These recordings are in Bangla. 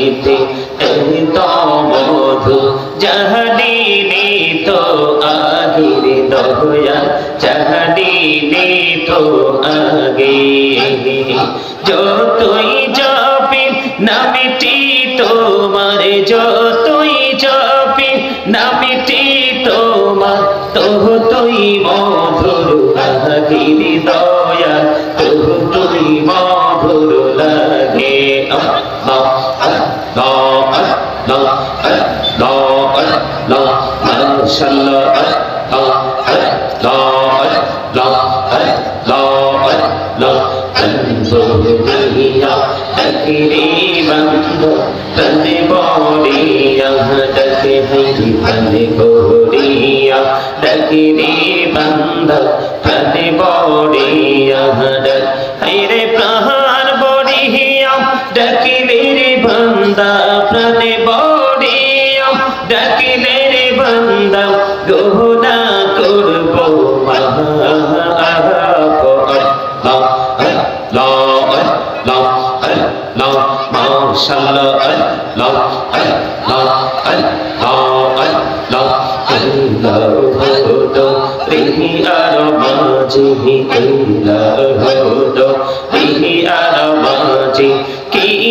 গাহিতে তো মধু জাহাদিনি তো আগির দয়া জাহাদিনি তো আগে যতই জপি নামটি তোমার যতই জপি নামটি তোমার তুই মধুর আগির দয়া তুই মধুর লাগে রে প্রাণ বড়িয়া ডাকিলে রে বান্দা প্রাণে বড়িয়া ডাকিলে রে বান্দা গোনা করব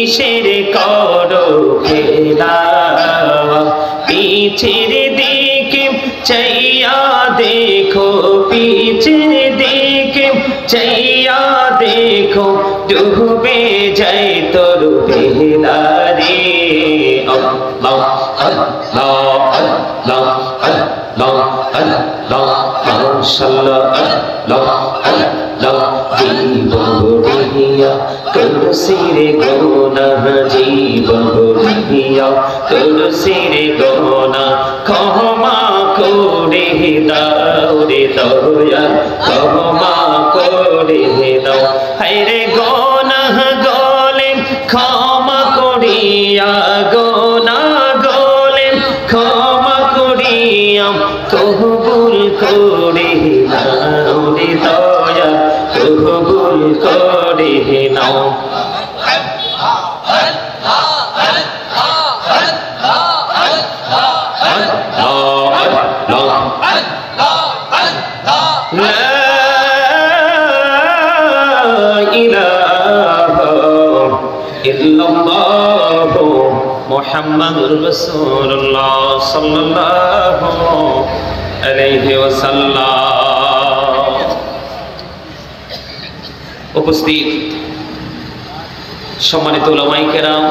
কিসের করো খেলা পিছের দিকে চাইয়া দেখো পিছের দিকে চাইয়া দেখো ডুবে যায় তোর বেলা রে তুলসিরে গোনা জীবন বড়িয়া তুলসিরে গোনা ক্ষমা করে দাও রে দয়া ক্ষমা করে দাও হায়রে গোনা গলে ক্ষমা করিয়া গোনা গলে ক্ষমা করিয়া কবুল করে দাও রে দয়া কবুল করে নাও মুহাম্মাদুর রাসূলুল্লাহ সাল্লাল্লাহু আলাইহি ওয়াসাল্লাম। উপস্থিত সম্মানিত উলামায়ে কেরাম,